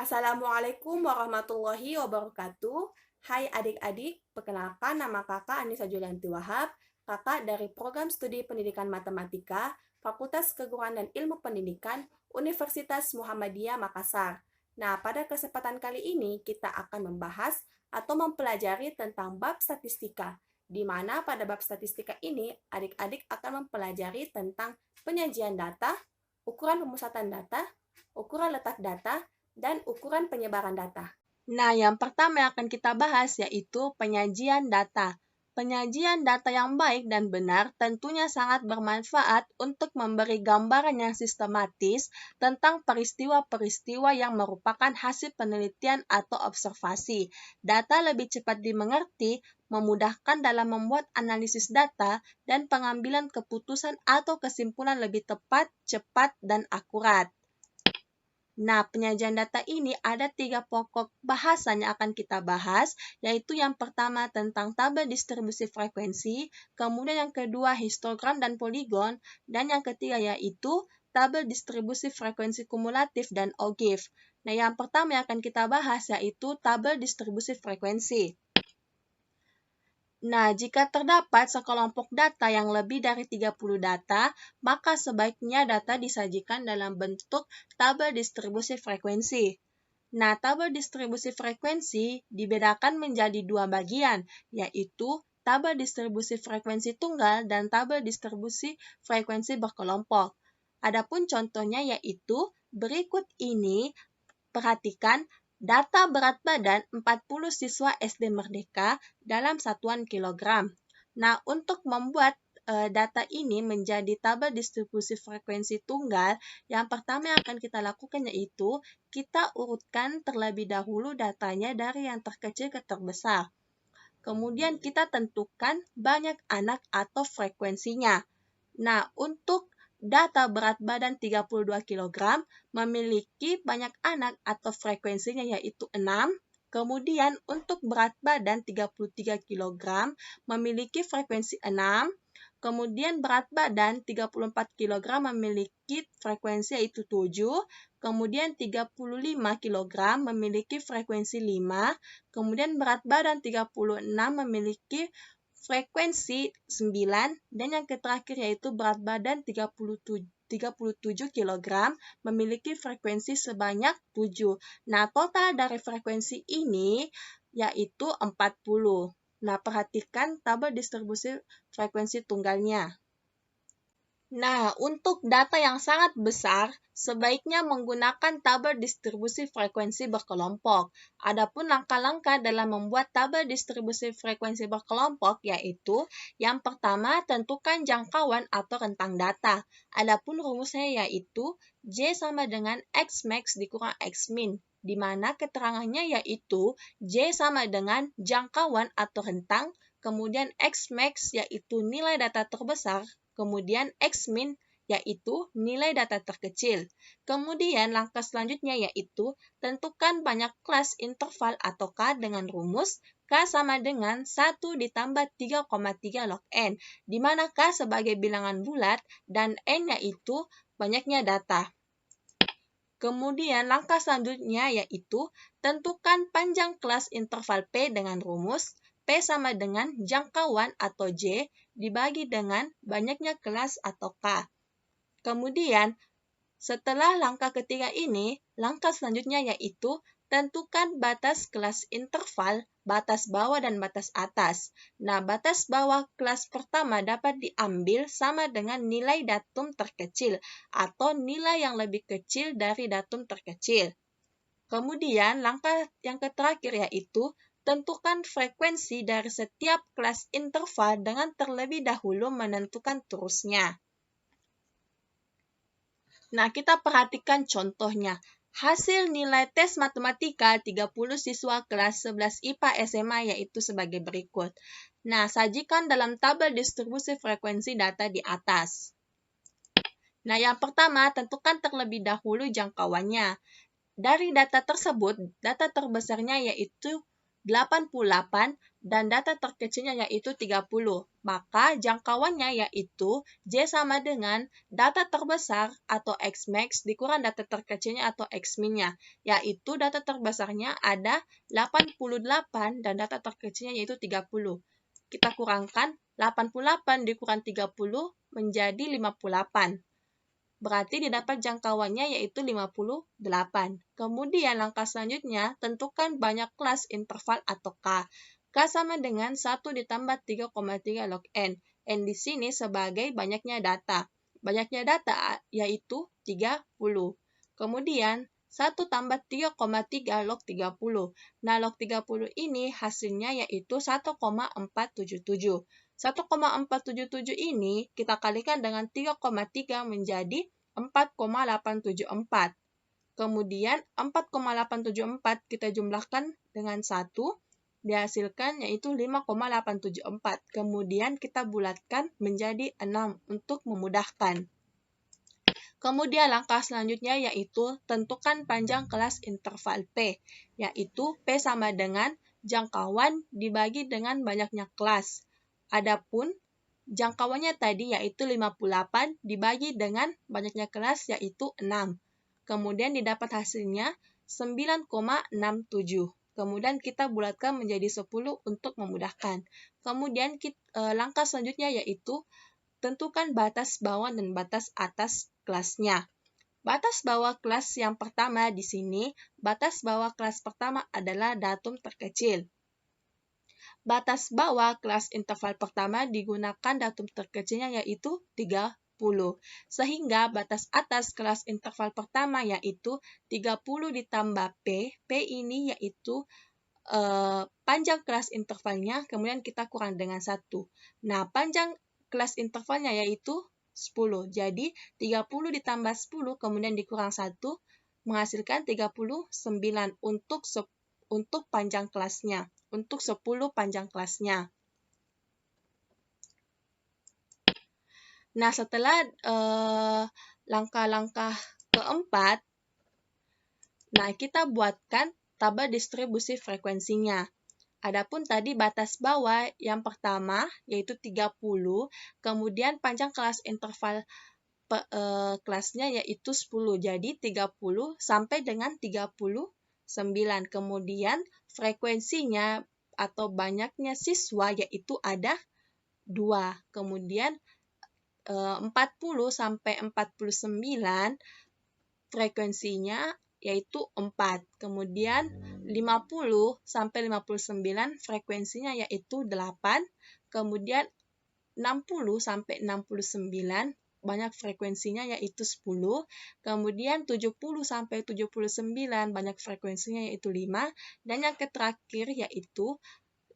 Assalamualaikum warahmatullahi wabarakatuh. Hai adik-adik, perkenalkan nama kakak Anissa Julianti Wahab, kakak dari Program Studi Pendidikan Matematika, Fakultas Keguruan dan Ilmu Pendidikan, Universitas Muhammadiyah Makassar. Nah, pada kesempatan kali ini kita akan membahas atau mempelajari tentang bab statistika, di mana pada bab statistika ini adik-adik akan mempelajari tentang penyajian data, ukuran pemusatan data, ukuran letak data, dan ukuran penyebaran data. Nah, yang pertama yang akan kita bahas yaitu penyajian data. Penyajian data yang baik dan benar tentunya sangat bermanfaat untuk memberi gambaran yang sistematis tentang peristiwa-peristiwa yang merupakan hasil penelitian atau observasi. Data lebih cepat dimengerti, memudahkan dalam membuat analisis data, dan pengambilan keputusan atau kesimpulan lebih tepat, cepat, dan akurat. Nah, penyajian data ini ada 3 pokok bahasan yang akan kita bahas, yaitu yang pertama tentang tabel distribusi frekuensi, kemudian yang kedua histogram dan poligon, dan yang ketiga yaitu tabel distribusi frekuensi kumulatif dan OGIF. Nah, yang pertama yang akan kita bahas yaitu tabel distribusi frekuensi. Nah, jika terdapat sekelompok data yang lebih dari 30 data, maka sebaiknya data disajikan dalam bentuk tabel distribusi frekuensi. Nah, tabel distribusi frekuensi dibedakan menjadi 2 bagian, yaitu tabel distribusi frekuensi tunggal dan tabel distribusi frekuensi berkelompok. Adapun contohnya yaitu berikut ini. Perhatikan data berat badan 40 siswa SD Merdeka dalam satuan kilogram. Nah, untuk membuat data ini menjadi tabel distribusi frekuensi tunggal, yang pertama yang akan kita lakukan yaitu kita urutkan terlebih dahulu datanya dari yang terkecil ke terbesar. Kemudian kita tentukan banyak anak atau frekuensinya. Nah, untuk data berat badan 32 kg memiliki banyak anak atau frekuensinya yaitu 6. Kemudian untuk berat badan 33 kg memiliki frekuensi 6. Kemudian berat badan 34 kg memiliki frekuensi yaitu 7. Kemudian 35 kg memiliki frekuensi 5. Kemudian berat badan 36 memiliki frekuensi 9, dan yang terakhir yaitu berat badan 37 kg memiliki frekuensi sebanyak 7. Nah, total dari frekuensi ini yaitu 40. Nah, perhatikan tabel distribusi frekuensi tunggalnya. Nah, untuk data yang sangat besar, sebaiknya menggunakan tabel distribusi frekuensi berkelompok. Adapun langkah-langkah dalam membuat tabel distribusi frekuensi berkelompok yaitu yang pertama, tentukan jangkauan atau rentang data. Adapun rumusnya yaitu J sama dengan X max dikurang X min, di mana keterangannya yaitu J sama dengan jangkauan atau rentang, kemudian X max yaitu nilai data terbesar, kemudian X min yaitu nilai data terkecil. Kemudian langkah selanjutnya yaitu tentukan banyak kelas interval atau K dengan rumus K sama dengan 1 ditambah 3,3 log N, di mana K sebagai bilangan bulat dan N yaitu banyaknya data. Kemudian langkah selanjutnya yaitu tentukan panjang kelas interval P dengan rumus P sama dengan jangkauan atau J dibagi dengan banyaknya kelas atau K. Kemudian setelah langkah ketiga ini, langkah selanjutnya yaitu tentukan batas kelas interval, batas bawah dan batas atas. Nah, batas bawah kelas pertama dapat diambil sama dengan nilai datum terkecil atau nilai yang lebih kecil dari datum terkecil. Kemudian, langkah yang terakhir yaitu tentukan frekuensi dari setiap kelas interval dengan terlebih dahulu menentukan terusnya. Nah, kita perhatikan contohnya. Hasil nilai tes matematika 30 siswa kelas 11 IPA SMA yaitu sebagai berikut. Nah, sajikan dalam tabel distribusi frekuensi data di atas. Nah, yang pertama, tentukan terlebih dahulu jangkauannya. Dari data tersebut, data terbesarnya yaitu 88 dan data terkecilnya yaitu 30. maka jangkauannya yaitu J sama dengan data terbesar atau Xmax dikurang data terkecilnya atau Xmin-nya, yaitu data terbesarnya ada 88 dan data terkecilnya yaitu 30. Kita kurangkan 88 dikurang 30 menjadi 58. Berarti didapat jangkauannya yaitu 58. Kemudian langkah selanjutnya, tentukan banyak kelas interval atau K. K sama dengan 1 ditambah 3,3 log N. N di sini sebagai banyaknya data. Banyaknya data yaitu 30. Kemudian 1 tambah 3,3 log 30. Nah, log 30 ini hasilnya yaitu 1,477. 1,477 ini kita kalikan dengan 3,3 menjadi 4,874. Kemudian 4,874 kita jumlahkan dengan 1, dihasilkan yaitu 5,874. Kemudian kita bulatkan menjadi 6 untuk memudahkan. Kemudian langkah selanjutnya yaitu tentukan panjang kelas interval P, yaitu P sama dengan jangkauan dibagi dengan banyaknya kelas. Adapun jangkauannya tadi yaitu 58 dibagi dengan banyaknya kelas yaitu 6. Kemudian didapat hasilnya 9,67. Kemudian kita bulatkan menjadi 10 untuk memudahkan. Kemudian langkah selanjutnya yaitu tentukan batas bawah dan batas atas kelasnya. Batas bawah kelas yang pertama di sini, batas bawah kelas pertama adalah datum terkecil. Batas bawah kelas interval pertama digunakan datum terkecilnya yaitu 30. Sehingga batas atas kelas interval pertama yaitu 30 ditambah P. P ini yaitu panjang kelas intervalnya, kemudian kita kurang dengan 1. Nah, panjang kelas intervalnya yaitu 10. Jadi, 30 ditambah 10, kemudian dikurang 1, menghasilkan 39 untuk panjang kelasnya. Untuk 10 panjang kelasnya. Nah, setelah langkah-langkah keempat, nah kita buatkan tabel distribusi frekuensinya. Adapun tadi batas bawah yang pertama yaitu 30, kemudian panjang kelas interval kelasnya yaitu 10. Jadi 30 sampai dengan 39. Kemudian frekuensinya atau banyaknya siswa yaitu ada 2. Kemudian 40 sampai 49 frekuensinya yaitu 4. Kemudian 50 sampai 59 frekuensinya yaitu 8. Kemudian 60 sampai 69 banyak frekuensinya yaitu 10. Kemudian 70 sampai 79 banyak frekuensinya yaitu 5. Dan yang terakhir yaitu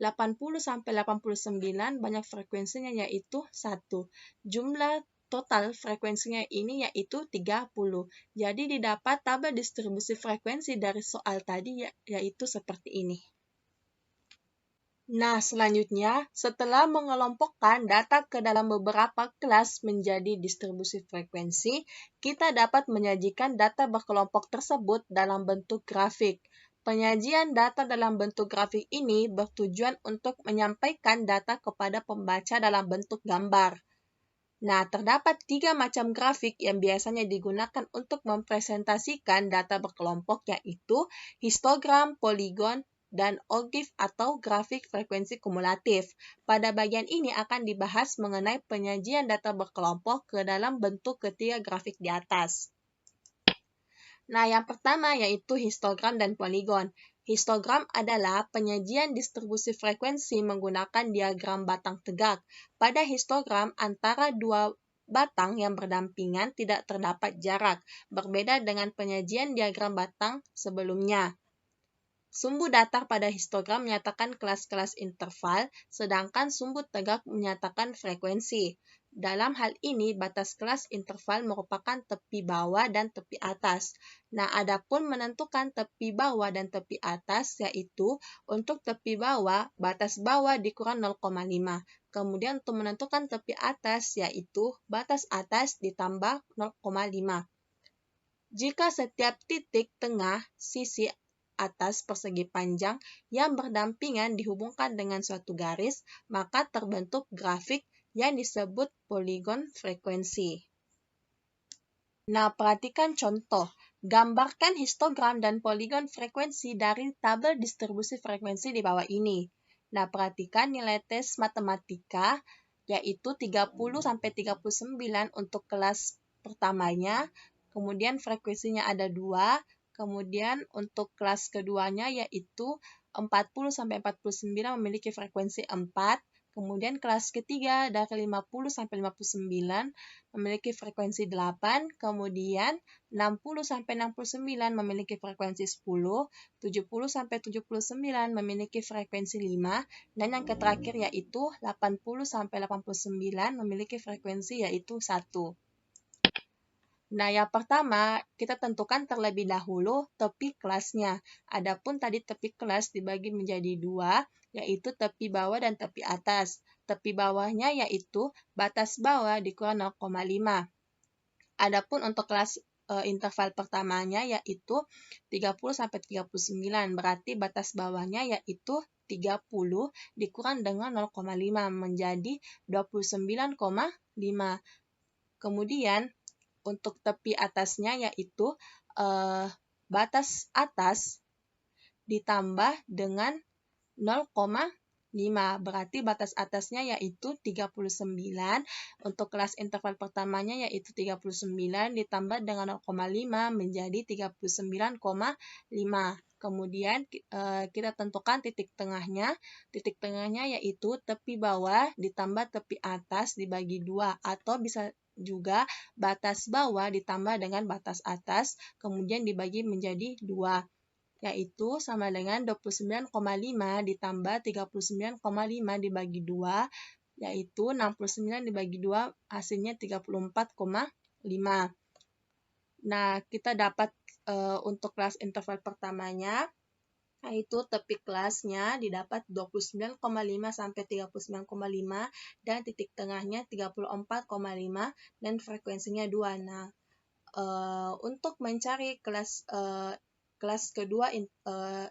80 sampai 89 banyak frekuensinya yaitu 1. Jumlah total frekuensinya ini yaitu 30. Jadi didapat tabel distribusi frekuensi dari soal tadi yaitu seperti ini. Nah, selanjutnya setelah mengelompokkan data ke dalam beberapa kelas menjadi distribusi frekuensi, kita dapat menyajikan data berkelompok tersebut dalam bentuk grafik. Penyajian data dalam bentuk grafik ini bertujuan untuk menyampaikan data kepada pembaca dalam bentuk gambar. Nah, terdapat 3 macam grafik yang biasanya digunakan untuk mempresentasikan data berkelompok yaitu histogram, poligon, dan OGIF atau grafik frekuensi kumulatif. Pada bagian ini akan dibahas mengenai penyajian data berkelompok ke dalam bentuk ketiga grafik di atas. Nah, yang pertama yaitu histogram dan poligon. Histogram adalah penyajian distribusi frekuensi menggunakan diagram batang tegak. Pada histogram, antara dua batang yang berdampingan tidak terdapat jarak, berbeda dengan penyajian diagram batang sebelumnya. Sumbu datar pada histogram menyatakan kelas-kelas interval, sedangkan sumbu tegak menyatakan frekuensi. Dalam hal ini, batas kelas interval merupakan tepi bawah dan tepi atas. Nah, adapun menentukan tepi bawah dan tepi atas, yaitu untuk tepi bawah, batas bawah dikurang 0,5. Kemudian untuk menentukan tepi atas, yaitu batas atas ditambah 0,5. Jika setiap titik tengah sisi atas persegi panjang yang berdampingan dihubungkan dengan suatu garis, maka terbentuk grafik yang disebut poligon frekuensi. Nah, perhatikan contoh. Gambarkan histogram dan poligon frekuensi dari tabel distribusi frekuensi di bawah ini. Nah, perhatikan nilai tes matematika, yaitu 30-39 untuk kelas pertamanya, kemudian frekuensinya ada 2, kemudian untuk kelas keduanya yaitu 40-49 memiliki frekuensi 4, kemudian kelas ketiga dari 50-59 memiliki frekuensi 8, kemudian 60-69 memiliki frekuensi 10, 70-79 memiliki frekuensi 5, dan yang terakhir yaitu 80-89 memiliki frekuensi yaitu 1. Nah, yang pertama, kita tentukan terlebih dahulu tepi kelasnya. Adapun tadi tepi kelas dibagi menjadi 2, yaitu tepi bawah dan tepi atas. Tepi bawahnya yaitu batas bawah dikurang 0,5. Adapun untuk kelas interval pertamanya yaitu 30-39, berarti batas bawahnya yaitu 30 dikurang dengan 0,5 menjadi 29,5. Kemudian untuk tepi atasnya yaitu batas atas ditambah dengan 0,5, berarti batas atasnya yaitu 39, untuk kelas interval pertamanya yaitu 39 ditambah dengan 0,5 menjadi 39,5. Kemudian kita tentukan titik tengahnya. Titik tengahnya yaitu tepi bawah ditambah tepi atas dibagi 2, atau bisa juga batas bawah ditambah dengan batas atas, kemudian dibagi menjadi 2, yaitu sama dengan 29,5 ditambah 39,5 dibagi 2, yaitu 69 dibagi 2, hasilnya 34,5. Nah, kita dapat untuk kelas interval pertamanya, yaitu tepi kelasnya didapat 29,5 sampai 39,5 dan titik tengahnya 34,5 dan frekuensinya 2. Nah, untuk mencari kelas kedua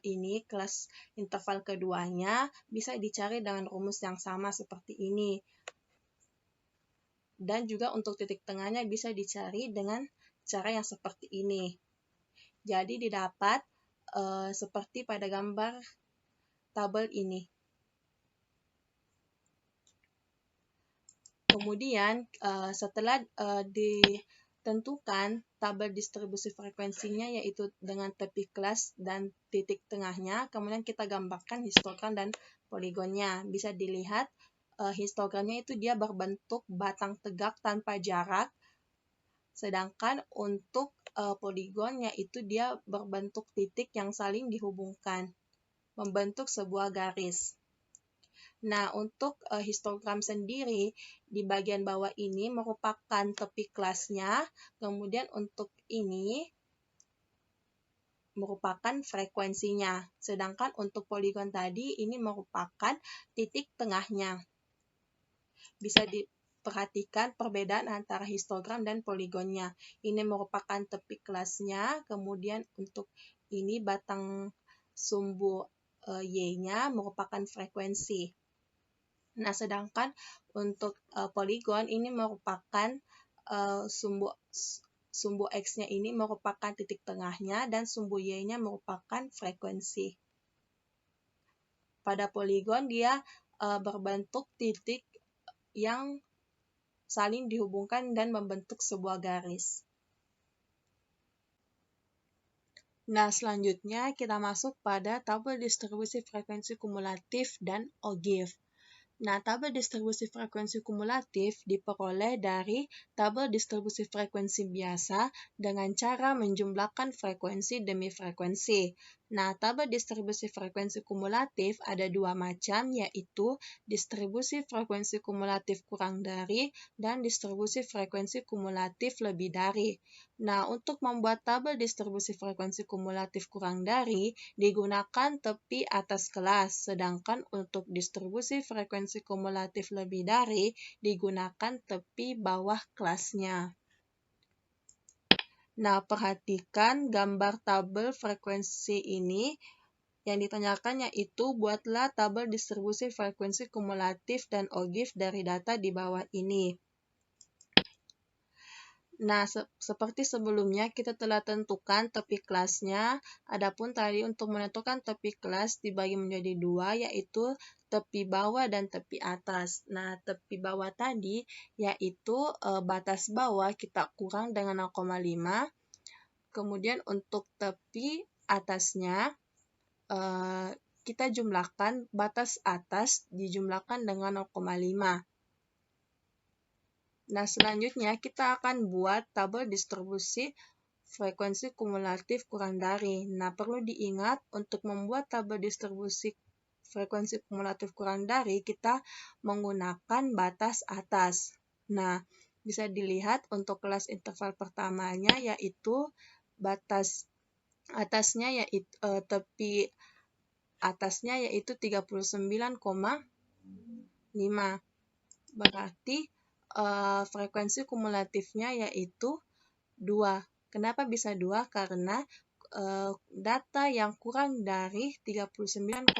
ini, kelas interval keduanya bisa dicari dengan rumus yang sama seperti ini. Dan juga untuk titik tengahnya bisa dicari dengan cara yang seperti ini. Jadi didapat seperti pada gambar tabel ini. Kemudian setelah ditentukan tabel distribusi frekuensinya yaitu dengan tepi kelas dan titik tengahnya, kemudian kita gambarkan histogram dan poligonnya. Bisa dilihat histogramnya itu dia berbentuk batang tegak tanpa jarak, sedangkan untuk poligon yaitu dia berbentuk titik yang saling dihubungkan, membentuk sebuah garis. Nah, untuk histogram sendiri, di bagian bawah ini merupakan tepi kelasnya, kemudian untuk ini merupakan frekuensinya. Sedangkan untuk poligon tadi, ini merupakan titik tengahnya. Bisa diperhatikan perbedaan antara histogram dan poligonnya. Ini merupakan tepi kelasnya, kemudian untuk ini batang sumbu Y-nya merupakan frekuensi. Nah, sedangkan untuk poligon ini merupakan sumbu X-nya ini merupakan titik tengahnya dan sumbu Y-nya merupakan frekuensi. Pada poligon dia berbentuk titik yang saling dihubungkan dan membentuk sebuah garis. Nah, selanjutnya kita masuk pada tabel distribusi frekuensi kumulatif dan ogive. Nah, tabel distribusi frekuensi kumulatif diperoleh dari tabel distribusi frekuensi biasa dengan cara menjumlahkan frekuensi demi frekuensi. Nah, tabel distribusi frekuensi kumulatif ada dua macam, yaitu distribusi frekuensi kumulatif kurang dari dan distribusi frekuensi kumulatif lebih dari. Nah, untuk membuat tabel distribusi frekuensi kumulatif kurang dari, digunakan tepi atas kelas, sedangkan untuk distribusi frekuensi kumulatif lebih dari, digunakan tepi bawah kelasnya. Nah, perhatikan gambar tabel frekuensi ini. Yang ditanyakan yaitu buatlah tabel distribusi frekuensi kumulatif dan OGIF dari data di bawah ini. Nah, seperti sebelumnya kita telah tentukan topik kelasnya. Adapun tadi untuk menentukan topik kelas dibagi menjadi dua, yaitu tepi bawah dan tepi atas. Nah, tepi bawah tadi yaitu batas bawah kita kurang dengan 0,5. Kemudian untuk tepi atasnya kita jumlahkan batas atas dijumlahkan dengan 0,5. Nah, selanjutnya kita akan buat tabel distribusi frekuensi kumulatif kurang dari. Nah, perlu diingat untuk membuat tabel distribusi frekuensi kumulatif kurang dari, kita menggunakan batas atas. Nah, bisa dilihat untuk kelas interval pertamanya yaitu batas atasnya yaitu tepi atasnya yaitu 39,5. Berarti frekuensi kumulatifnya yaitu 2. Kenapa bisa 2? Karena data yang kurang dari 39,5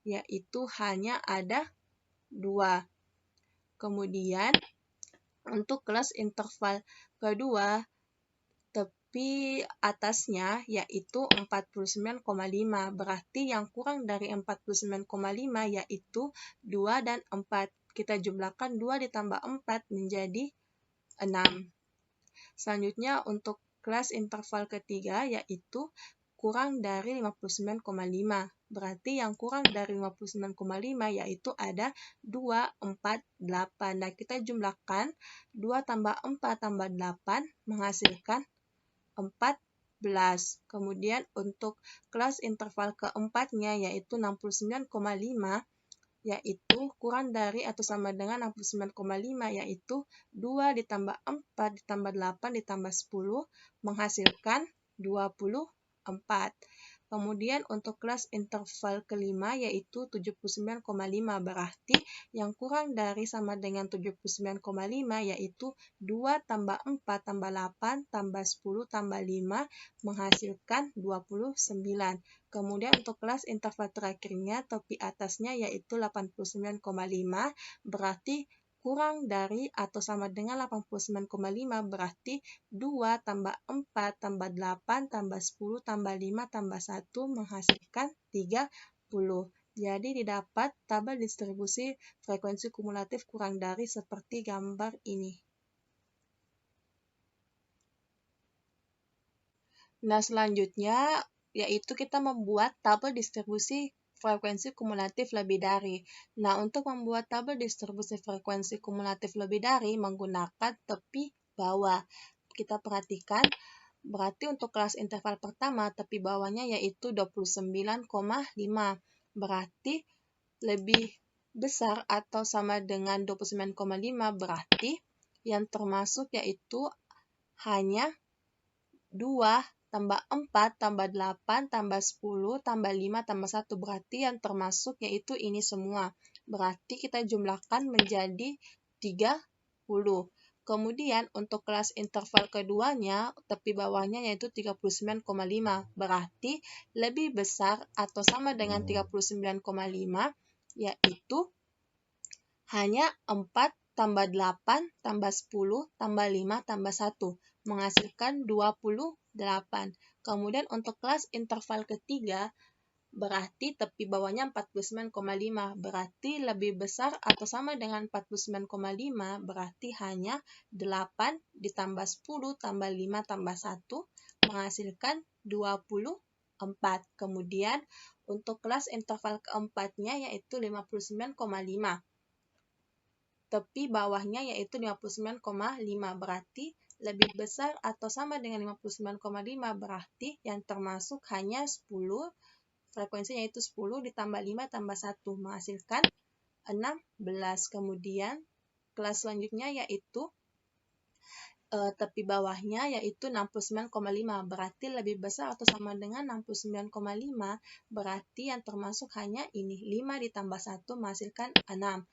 yaitu hanya ada 2. Kemudian untuk kelas interval kedua, tepi atasnya yaitu 49,5. Berarti yang kurang dari 49,5 yaitu 2 dan 4. Kita jumlahkan 2 ditambah 4 menjadi 6. Selanjutnya untuk kelas interval ketiga yaitu kurang dari 59,5. Berarti yang kurang dari 59,5 yaitu ada 2, 4, 8. Nah, kita jumlahkan 2 tambah 4 tambah 8 menghasilkan 14. Kemudian untuk kelas interval keempatnya yaitu 69,5 yaitu kurang dari atau sama dengan 69,5 yaitu 2 ditambah 4 ditambah 8 ditambah 10 menghasilkan 24. Kemudian untuk kelas interval kelima yaitu 79,5 berarti yang kurang dari sama dengan 79,5 yaitu 2 tambah 4 tambah 8 tambah 10 tambah 5 menghasilkan 29. Kemudian untuk kelas interval terakhirnya, topi atasnya yaitu 89,5, berarti kurang dari atau sama dengan 89,5, berarti 2 tambah 4 tambah 8 tambah 10 tambah 5 tambah 1 menghasilkan 30. Jadi didapat tabel distribusi frekuensi kumulatif kurang dari seperti gambar ini. Nah, selanjutnya yaitu kita membuat tabel distribusi frekuensi kumulatif lebih dari. Nah, untuk membuat tabel distribusi frekuensi kumulatif lebih dari menggunakan tepi bawah. Kita perhatikan, berarti untuk kelas interval pertama, tepi bawahnya yaitu 29,5. Berarti lebih besar atau sama dengan 29,5, berarti yang termasuk yaitu hanya 2 tambah 4 tambah 8 tambah 10 tambah 5 tambah 1. Berarti yang termasuk yaitu ini semua. Berarti kita jumlahkan menjadi 30. Kemudian untuk kelas interval keduanya, tepi bawahnya yaitu 39,5. Berarti lebih besar atau sama dengan 39,5 yaitu hanya 4 tambah 8 tambah 10 tambah 5 tambah 1 menghasilkan 28. Kemudian untuk kelas interval ketiga berarti tepi bawahnya 49,5, berarti lebih besar atau sama dengan 49,5 berarti hanya 8 ditambah 10 tambah 5 tambah 1 menghasilkan 24. Kemudian untuk kelas interval keempatnya yaitu 59,5. Tepi bawahnya yaitu 59,5 berarti lebih besar atau sama dengan 59,5 berarti yang termasuk hanya 10, frekuensinya yaitu 10 ditambah 5 tambah 1 menghasilkan 16. Kemudian kelas selanjutnya yaitu tepi bawahnya yaitu 69,5 berarti lebih besar atau sama dengan 69,5 berarti yang termasuk hanya ini 5 ditambah 1 menghasilkan 6.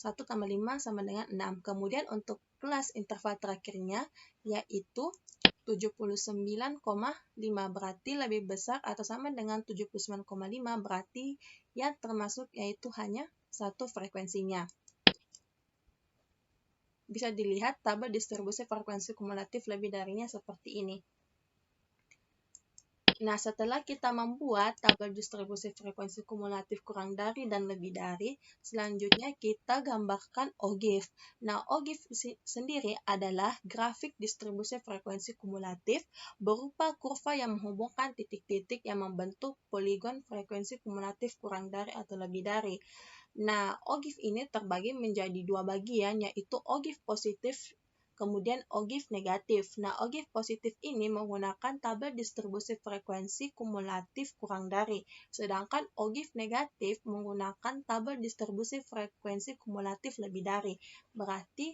1 tambah 5 sama dengan 6. Kemudian untuk kelas interval terakhirnya, yaitu 79,5 berarti lebih besar atau sama dengan 79,5 berarti yang termasuk yaitu hanya satu frekuensinya. Bisa dilihat tabel distribusi frekuensi kumulatif lebih darinya seperti ini. Nah, setelah kita membuat tabel distribusi frekuensi kumulatif kurang dari dan lebih dari, selanjutnya kita gambarkan OGIF. Nah, OGIF sendiri adalah grafik distribusi frekuensi kumulatif berupa kurva yang menghubungkan titik-titik yang membentuk poligon frekuensi kumulatif kurang dari atau lebih dari. Nah, OGIF ini terbagi menjadi dua bagian, yaitu OGIF positif kemudian OGIF negatif. Nah, OGIF positif ini menggunakan tabel distribusi frekuensi kumulatif kurang dari, sedangkan OGIF negatif menggunakan tabel distribusi frekuensi kumulatif lebih dari. Berarti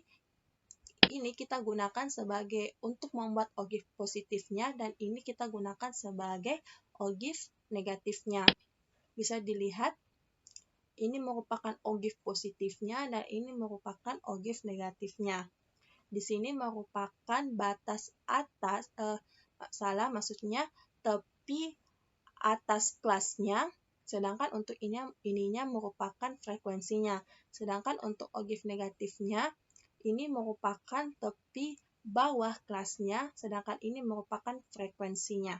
ini kita gunakan sebagai untuk membuat OGIF positifnya dan ini kita gunakan sebagai OGIF negatifnya. Bisa dilihat ini merupakan OGIF positifnya dan ini merupakan OGIF negatifnya. Di sini merupakan batas atas, maksudnya tepi atas kelasnya, sedangkan untuk ininya merupakan frekuensinya. Sedangkan untuk OGIF negatifnya, ini merupakan tepi bawah kelasnya, sedangkan ini merupakan frekuensinya.